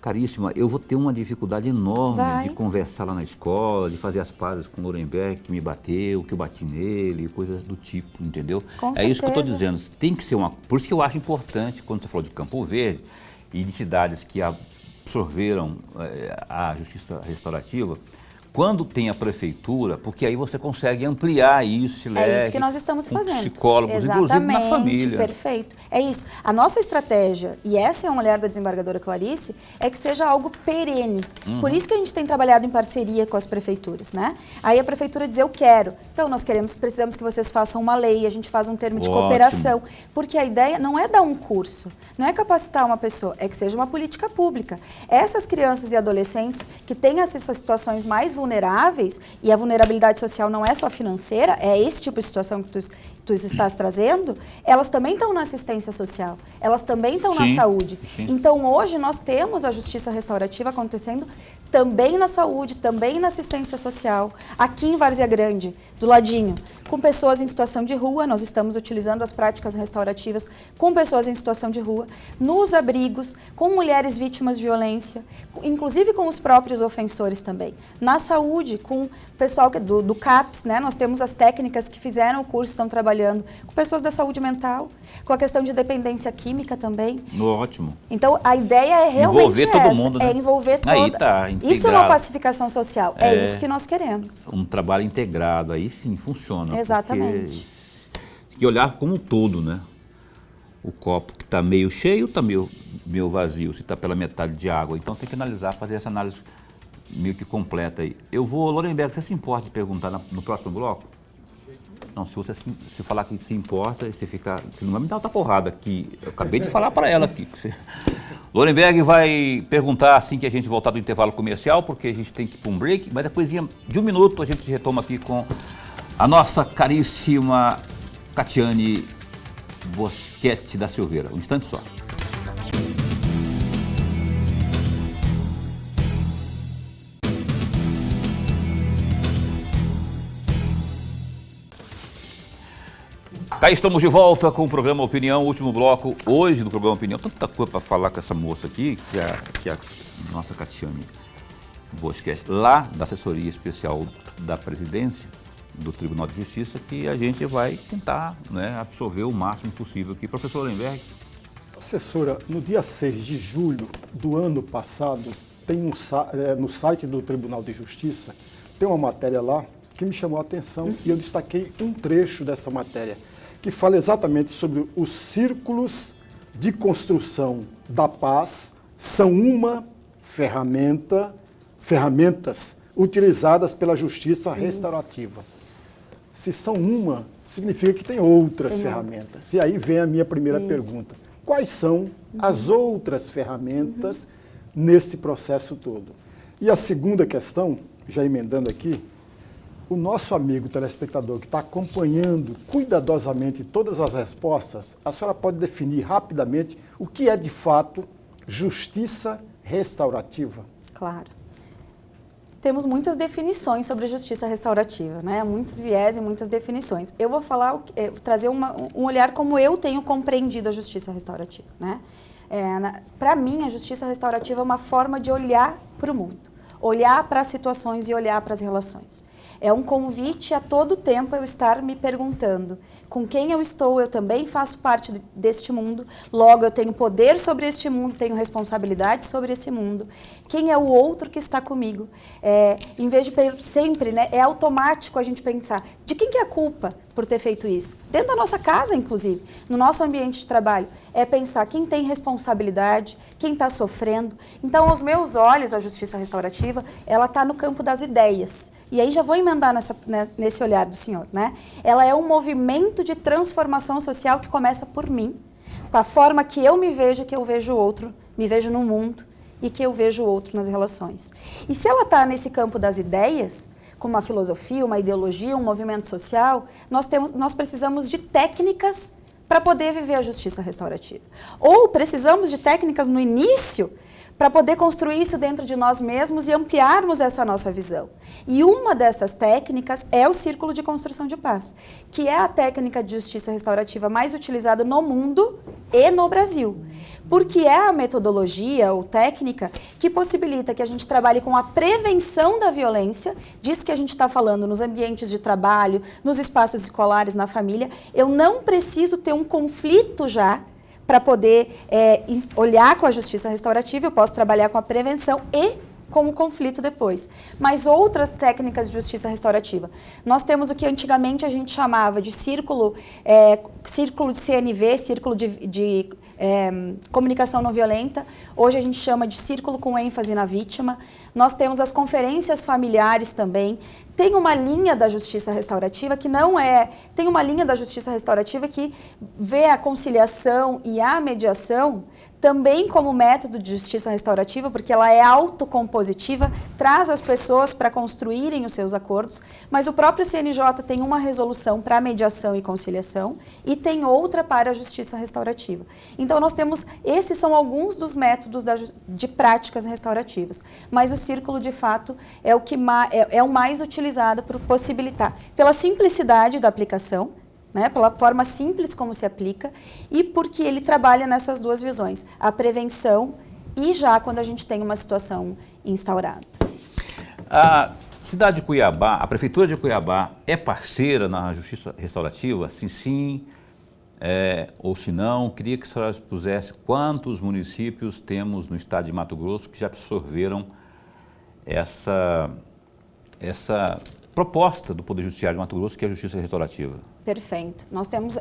caríssima, eu vou ter uma dificuldade enorme de conversar lá na escola, de fazer as pazes com o Lorenberg, que me bateu, que eu bati nele, coisas do tipo, entendeu? Com certeza. Isso que eu estou dizendo, tem que ser uma... Por isso que eu acho importante, quando você falou de Campo Verde e de cidades que absorveram a justiça restaurativa, quando tem a prefeitura, porque aí você consegue ampliar isso, esse leque, é isso que nós estamos fazendo. Psicólogos, exatamente, inclusive na família. Perfeito. É isso. A nossa estratégia, e essa é um olhar da desembargadora Clarice, é que seja algo perene. Por isso que a gente tem trabalhado em parceria com as prefeituras, né? Aí a prefeitura diz, eu quero. Então nós precisamos que vocês façam uma lei, a gente faz um termo de cooperação. Porque a ideia não é dar um curso, não é capacitar uma pessoa, é que seja uma política pública. Essas crianças e adolescentes que têm essas situações mais vulneráveis, e a vulnerabilidade social não é só financeira, é esse tipo de situação que tu estás trazendo, elas também estão na assistência social, elas também estão na saúde. Sim. Então, hoje nós temos a justiça restaurativa acontecendo também na saúde, também na assistência social, aqui em Várzea Grande, do ladinho, com pessoas em situação de rua, nós estamos utilizando as práticas restaurativas com pessoas em situação de rua, nos abrigos, com mulheres vítimas de violência, inclusive com os próprios ofensores também. Na saúde, com o pessoal do CAPS, né? Nós temos as técnicas que fizeram o curso, estão trabalhando com pessoas da saúde mental, com a questão de dependência química também. Ótimo. Então, a ideia é realmente envolver todo mundo, né? É envolver toda... Aí tá, integrado. Isso é uma pacificação social, é isso que nós queremos. Um trabalho integrado, aí sim funciona. Exatamente. Tem que olhar como um todo, né? O copo que está meio cheio está meio vazio, se está pela metade de água. Então tem que analisar, fazer essa análise meio que completa aí. Eu vou, Lorenberg, você se importa de perguntar no próximo bloco? Não, se você se falar que se importa, você não vai me dar outra porrada aqui. Eu acabei de falar para ela aqui. Lorenberg vai perguntar assim que a gente voltar do intervalo comercial, porque a gente tem que ir para um break, mas depois de 1 minuto a gente retoma aqui com a nossa caríssima Catiane Bosquete da Silveira. Um instante só. Aí estamos de volta com o programa Opinião, último bloco hoje do programa Opinião. Tanta coisa para falar com essa moça aqui, que é a nossa Catiane Bosquete, lá da assessoria especial da presidência do Tribunal de Justiça, que a gente vai tentar, né, absorver o máximo possível aqui. Professor Lemberg. Assessora, no dia 6 de julho do ano passado, tem no site do Tribunal de Justiça, tem uma matéria lá que me chamou a atenção e eu destaquei um trecho dessa matéria, que fala exatamente sobre os círculos de construção da paz são uma ferramentas utilizadas pela justiça restaurativa. Se são uma, significa que tem outras ferramentas. E aí vem a minha primeira pergunta. Quais são as outras ferramentas nesse processo todo? E a segunda questão, já emendando aqui, o nosso amigo telespectador que está acompanhando cuidadosamente todas as respostas, a senhora pode definir rapidamente o que é de fato justiça restaurativa? Claro. Temos muitas definições sobre justiça restaurativa, né? Muitos viés e muitas definições. Eu vou falar, trazer um olhar como eu tenho compreendido a justiça restaurativa, né? Para mim, a justiça restaurativa é uma forma de olhar para o mundo, olhar para as situações e olhar para as relações. É um convite a todo tempo eu estar me perguntando com quem eu estou, eu também faço parte deste mundo, logo eu tenho poder sobre este mundo, tenho responsabilidade sobre esse mundo. Quem é o outro que está comigo? Em vez de sempre, né, é automático a gente pensar, de quem que é a culpa por ter feito isso? Dentro da nossa casa, inclusive, no nosso ambiente de trabalho, é pensar quem tem responsabilidade, quem está sofrendo. Então, aos meus olhos, a justiça restaurativa, ela está no campo das ideias. E aí já vou emendar nesse olhar do senhor, né? Ela é um movimento de transformação social que começa por mim, com a forma que eu me vejo, que eu vejo o outro, me vejo no mundo e que eu vejo o outro nas relações. E se ela está nesse campo das ideias, como uma filosofia, uma ideologia, um movimento social, nós precisamos de técnicas para poder viver a justiça restaurativa. Ou precisamos de técnicas no início para poder construir isso dentro de nós mesmos e ampliarmos essa nossa visão. E uma dessas técnicas é o Círculo de Construção de Paz, que é a técnica de justiça restaurativa mais utilizada no mundo e no Brasil. Porque é a metodologia ou técnica que possibilita que a gente trabalhe com a prevenção da violência, disso que a gente está falando nos ambientes de trabalho, nos espaços escolares, na família. Eu não preciso ter um conflito já para poder olhar com a justiça restaurativa, eu posso trabalhar com a prevenção e com o conflito depois. Mas outras técnicas de justiça restaurativa. Nós temos o que antigamente a gente chamava de círculo de CNV, círculo de comunicação não violenta. Hoje a gente chama de círculo com ênfase na vítima. Nós temos as conferências familiares também. Tem uma linha da justiça restaurativa que tem uma linha da justiça restaurativa que vê a conciliação e a mediação também como método de justiça restaurativa, porque ela é autocompositiva, traz as pessoas para construírem os seus acordos, mas o próprio CNJ tem uma resolução para mediação e conciliação e tem outra para a justiça restaurativa. Então esses são alguns dos métodos de práticas restaurativas, mas o círculo de fato é o mais utilizado para possibilitar, pela simplicidade da aplicação, né, pela forma simples como se aplica e porque ele trabalha nessas duas visões, a prevenção e já quando a gente tem uma situação instaurada. A cidade de Cuiabá, a Prefeitura de Cuiabá é parceira na Justiça Restaurativa? Sim, ou se não, queria que a senhora expusesse quantos municípios temos no estado de Mato Grosso que já absorveram essa proposta do Poder Judiciário de Mato Grosso, que é a Justiça Restaurativa. Perfeito. Nós temos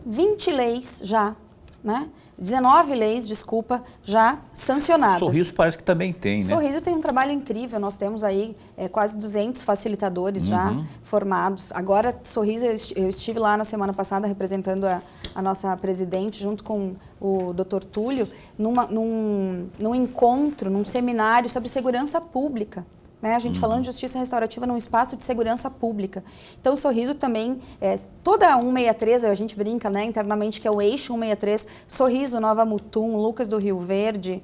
20 leis já, né? 19 leis, desculpa, já sancionadas. Sorriso parece que também tem, né? Sorriso tem um trabalho incrível, nós temos aí quase 200 facilitadores já formados. Agora, Sorriso, eu estive lá na semana passada representando a nossa presidente, junto com o Dr. Túlio, num encontro, num seminário sobre segurança pública. Né? A gente falando de justiça restaurativa num espaço de segurança pública. Então, o Sorriso também, toda a 163, a gente brinca, né, internamente, que é o eixo 163, Sorriso, Nova Mutum, Lucas do Rio Verde,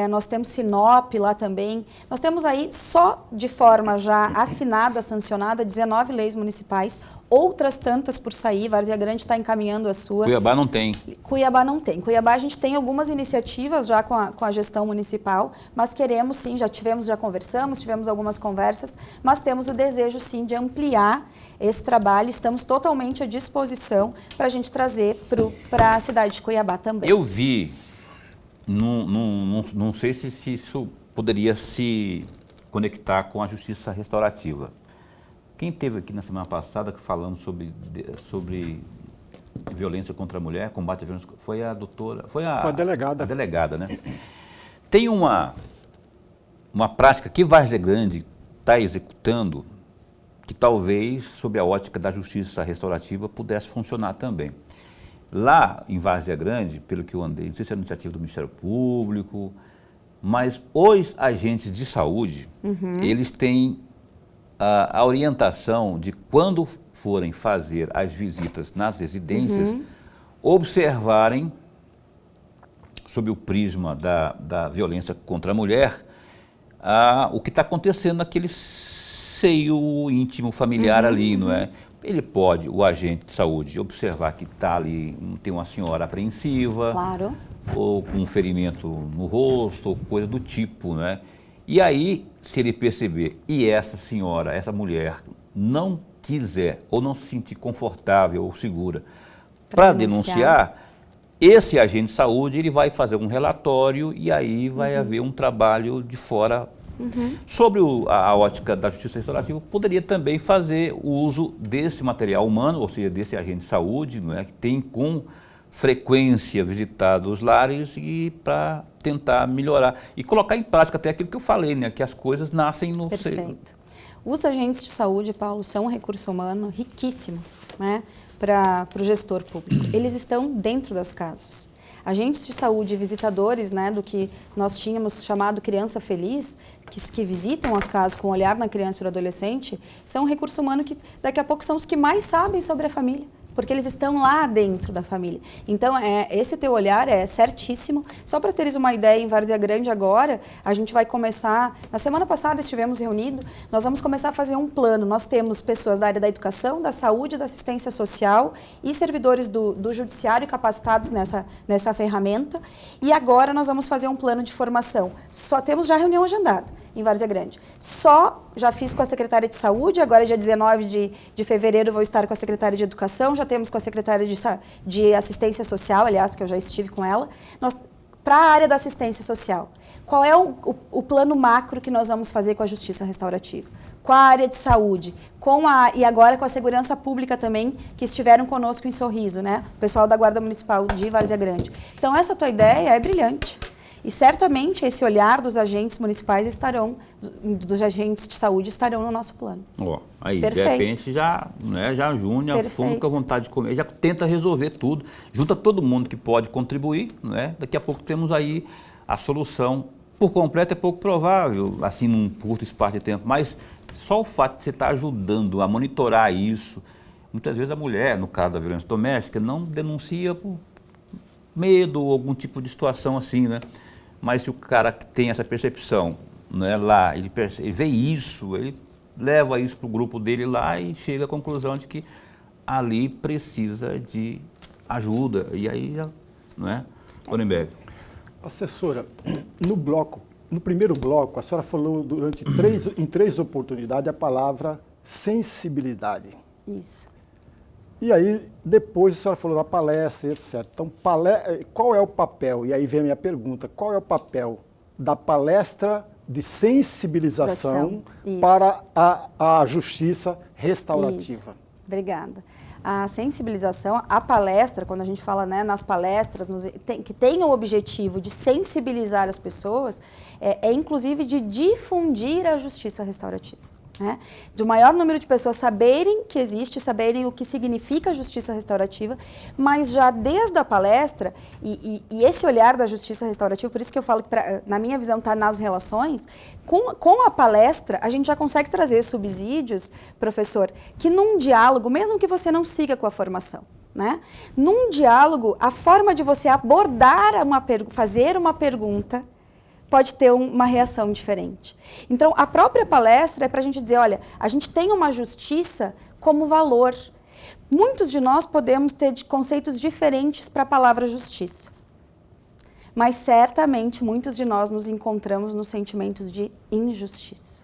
nós temos Sinop lá também. Nós temos aí, só de forma já assinada, sancionada, 19 leis municipais, outras tantas por sair. Várzea Grande está encaminhando a sua. Cuiabá não tem. Cuiabá não tem. Cuiabá a gente tem algumas iniciativas já com a gestão municipal, mas queremos sim, já conversamos, tivemos algumas conversas, mas temos o desejo sim de ampliar esse trabalho. Estamos totalmente à disposição para a gente trazer para a cidade de Cuiabá também. Eu vi, não sei se isso poderia se conectar com a justiça restaurativa. Quem esteve aqui na semana passada que falamos sobre violência contra a mulher, combate à violência, foi a doutora, foi a delegada. A delegada, né? Tem uma prática que Várzea Grande está executando que talvez, sob a ótica da justiça restaurativa, pudesse funcionar também. Lá em Várzea Grande, pelo que eu andei, não sei se é iniciativa do Ministério Público, mas os agentes de saúde, eles têm a orientação de quando forem fazer as visitas nas residências, observarem, sob o prisma da violência contra a mulher, o que está acontecendo naquele seio íntimo, familiar ali, não é? Ele pode, o agente de saúde, observar que está ali, tem uma senhora apreensiva, Claro. ou com um ferimento no rosto, ou coisa do tipo, né? E aí, se ele perceber, e essa senhora, essa mulher, não quiser ou não se sentir confortável ou segura para denunciar, esse agente de saúde ele vai fazer um relatório e aí vai haver um trabalho de fora. Sobre a ótica da justiça restaurativa, poderia também fazer o uso desse material humano, ou seja, desse agente de saúde, não é, que tem com frequência visitado os lares e para tentar melhorar e colocar em prática até aquilo que eu falei, né, que as coisas nascem no seio. Perfeito. Os agentes de saúde, Paulo, são um recurso humano riquíssimo, né, para o gestor público. Eles estão dentro das casas. Agentes de saúde, visitadores, né, do que nós tínhamos chamado Criança Feliz, que visitam as casas com olhar na criança e no adolescente, são um recurso humano que daqui a pouco são os que mais sabem sobre a família, porque eles estão lá dentro da família. Então, esse teu olhar é certíssimo. Só para teres uma ideia, em Várzea Grande agora, a gente vai começar, na semana passada estivemos reunidos, nós vamos começar a fazer um plano. Nós temos pessoas da área da educação, da saúde, da assistência social e servidores do judiciário capacitados nessa ferramenta. E agora nós vamos fazer um plano de formação. Só temos já reunião agendada em Várzea Grande. Já fiz com a secretária de saúde, agora dia 19 de fevereiro vou estar com a secretária de educação, já temos com a secretária de assistência social, aliás, que eu já estive com ela, para a área da assistência social. Qual é o plano macro que nós vamos fazer com a justiça restaurativa? Com a área de saúde, e agora com a segurança pública também, que estiveram conosco em Sorriso, né? O pessoal da Guarda Municipal de Várzea Grande. Então, essa tua ideia é brilhante. E certamente esse olhar dos agentes municipais dos agentes de saúde estarão no nosso plano. Aí, Perfeito. de repente, já une a fundo com a vontade de comer, já tenta resolver tudo, junta todo mundo que pode contribuir, né? Daqui a pouco temos aí a solução. Por completo é pouco provável, assim, num curto espaço de tempo, mas só o fato de você estar ajudando a monitorar isso, muitas vezes a mulher, no caso da violência doméstica, não denuncia por medo ou algum tipo de situação assim, né? Mas se o cara que tem essa percepção, né, lá, ele vê isso, ele leva isso para o grupo dele lá e chega à conclusão de que ali precisa de ajuda. E aí, não é? Lorenberg. Assessora, no primeiro bloco, a senhora falou em três oportunidades a palavra sensibilidade. Isso. E aí, depois a senhora falou da palestra, etc. Então, qual é o papel? E aí vem a minha pergunta, qual é o papel da palestra de sensibilização para a justiça restaurativa? Isso. Obrigada. A sensibilização, a palestra, quando a gente fala, né, nas palestras, que tem o objetivo de sensibilizar as pessoas, inclusive de difundir a justiça restaurativa. Né? De um maior número de pessoas saberem que existe, saberem o que significa a justiça restaurativa, mas já desde a palestra, e esse olhar da justiça restaurativa, por isso que eu falo que, na minha visão, está nas relações, com a palestra, a gente já consegue trazer subsídios, professor, que num diálogo, mesmo que você não siga com a formação, né? Num diálogo, a forma de você abordar, fazer uma pergunta, pode ter uma reação diferente. Então, a própria palestra é para a gente dizer, olha, a gente tem uma justiça como valor. Muitos de nós podemos ter conceitos diferentes para a palavra justiça. Mas certamente muitos de nós nos encontramos nos sentimentos de injustiça.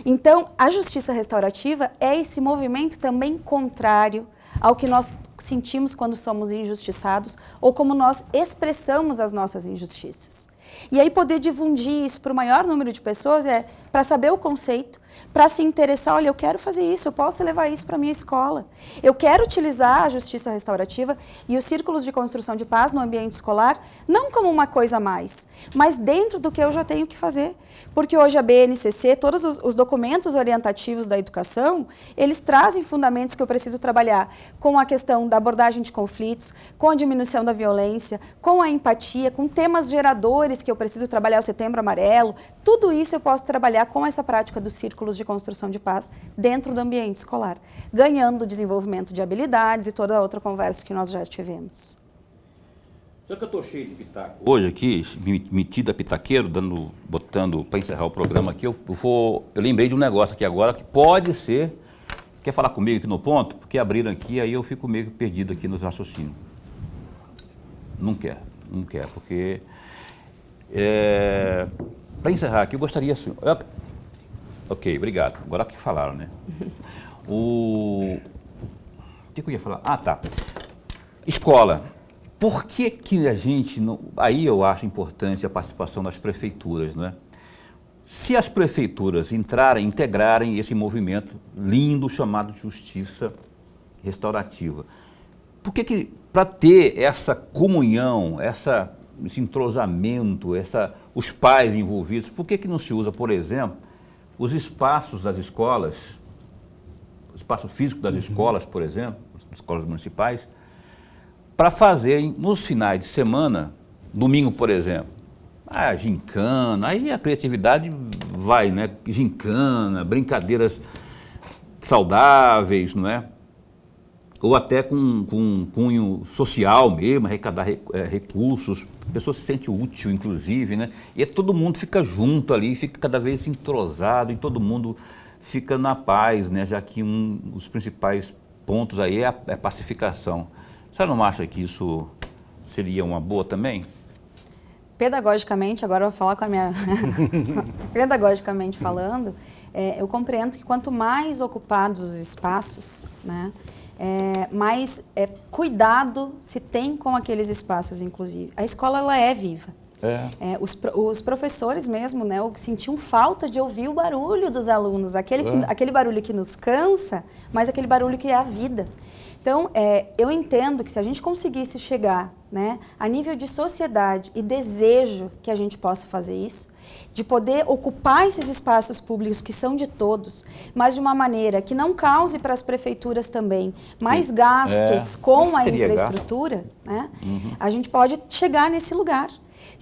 Então, a justiça restaurativa é esse movimento também contrário ao que nós sentimos quando somos injustiçados ou como nós expressamos as nossas injustiças. E aí poder difundir isso para o maior número de pessoas é para saber o conceito, para se interessar, olha, eu quero fazer isso, eu posso levar isso para a minha escola. Eu quero utilizar a justiça restaurativa e os círculos de construção de paz no ambiente escolar, não como uma coisa a mais, mas dentro do que eu já tenho que fazer. Porque hoje a BNCC, todos os documentos orientativos da educação, eles trazem fundamentos que eu preciso trabalhar com a questão da abordagem de conflitos, com a diminuição da violência, com a empatia, com temas geradores que eu preciso trabalhar, o Setembro Amarelo. Tudo isso eu posso trabalhar com essa prática dos círculos de construção de paz dentro do ambiente escolar, ganhando o desenvolvimento de habilidades e toda a outra conversa que nós já tivemos. Já que eu estou cheio de pitaco hoje aqui, metido a pitaqueiro, botando para encerrar o programa aqui, eu lembrei de um negócio aqui agora que pode ser. Quer falar comigo aqui no ponto? Porque abriram aqui, aí eu fico meio perdido aqui nos raciocínios. Não quero, porque... para encerrar aqui, eu gostaria assim... Ok, obrigado. Agora que falaram, né? O que eu ia falar? Ah, tá. Escola. Por que a gente não... Aí eu acho importante a participação das prefeituras, não é? Se as prefeituras integrarem esse movimento lindo chamado justiça restaurativa, por que para ter essa comunhão, esse entrosamento, os pais envolvidos, por que não se usa, por exemplo, os espaços das escolas, o espaço físico das escolas, por exemplo, das escolas municipais, para fazerem nos finais de semana, domingo, por exemplo, gincana, aí a criatividade vai, né? Gincana, brincadeiras saudáveis, não é? Ou até com um cunho social mesmo, arrecadar recursos, a pessoa se sente útil, inclusive, né? E todo mundo fica junto ali, fica cada vez entrosado e todo mundo fica na paz, né? Já que um dos principais pontos aí é a pacificação. Você não acha que isso seria uma boa também? Pedagogicamente, agora eu vou falar com a minha... Pedagogicamente falando, eu compreendo que quanto mais ocupados os espaços, né, mais cuidado se tem com aqueles espaços, inclusive. A escola, ela é viva. Os professores mesmo, né, sentiam falta de ouvir o barulho dos alunos, aquele barulho que nos cansa, mas aquele barulho que é a vida. Então, eu entendo que se a gente conseguisse chegar, né, a nível de sociedade e desejo que a gente possa fazer isso, de poder ocupar esses espaços públicos que são de todos, mas de uma maneira que não cause para as prefeituras também mais gastos com a infraestrutura, né, a gente pode chegar nesse lugar.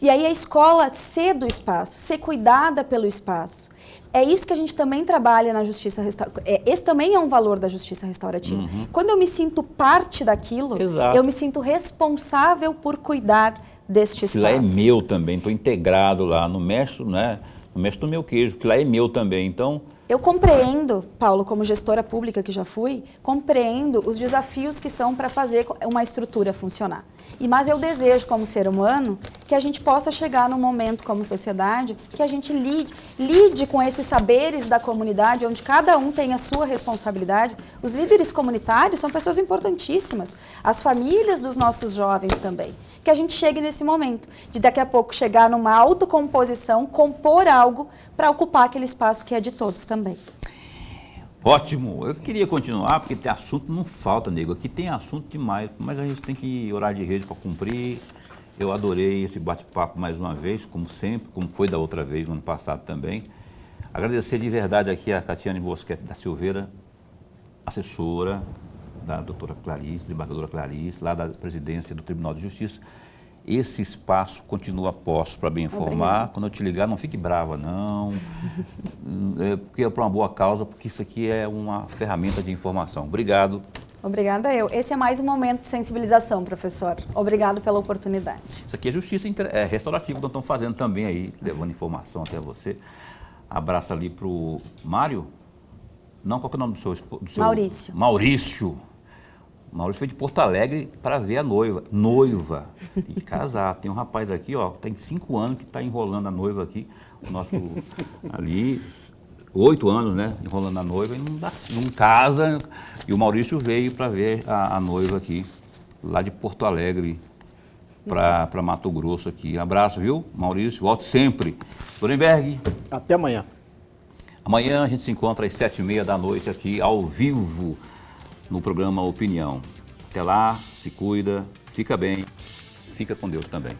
E aí a escola ser do espaço, ser cuidada pelo espaço. É isso que a gente também trabalha na justiça restaurativa. Esse também é um valor da justiça restaurativa. Quando eu me sinto parte daquilo, eu me sinto responsável por cuidar deste espaço. Que lá é meu também, estou integrado lá, não mexo, né? Não mexo no meu queijo, que lá é meu também, então... Eu compreendo, Paulo, como gestora pública que já fui, compreendo os desafios que são para fazer uma estrutura funcionar. Mas eu desejo, como ser humano, que a gente possa chegar num momento como sociedade, que a gente lide com esses saberes da comunidade, onde cada um tem a sua responsabilidade. Os líderes comunitários são pessoas importantíssimas, as famílias dos nossos jovens também. Que a gente chegue nesse momento, de daqui a pouco chegar numa autocomposição, compor algo para ocupar aquele espaço que é de todos também. Ótimo, eu queria continuar, porque tem assunto, não falta, nego, aqui tem assunto demais, mas a gente tem que orar de rede para cumprir. Eu adorei esse bate-papo mais uma vez, como sempre, como foi da outra vez, no ano passado também. Agradecer de verdade aqui a Tatiane Bosquet da Silveira, assessora da doutora Clarice, desembargadora Clarice, lá da presidência do Tribunal de Justiça. Esse espaço continua posto para bem informar. Obrigada. Quando eu te ligar, não fique brava, não. Porque é para uma boa causa, porque isso aqui é uma ferramenta de informação. Obrigado. Obrigada eu. Esse é mais um momento de sensibilização, professor. Obrigado pela oportunidade. Isso aqui é justiça restaurativa que nós estamos fazendo também aí, levando informação até você. Abraço ali para o Mário. Não, qual que é o nome do seu... Maurício. Maurício. Maurício foi de Porto Alegre para ver a noiva. Noiva. E casar. Tem um rapaz aqui, ó, tem 5 anos que está enrolando a noiva aqui. O nosso ali, 8 anos, né? Enrolando a noiva e não casa. E o Maurício veio para ver a noiva aqui, lá de Porto Alegre para Mato Grosso aqui. Abraço, viu, Maurício? Volte sempre. Lorenberg. Até amanhã. Amanhã a gente se encontra às 7h30 da noite aqui, ao vivo, no programa Opinião. Até lá, se cuida, fica bem, fica com Deus também.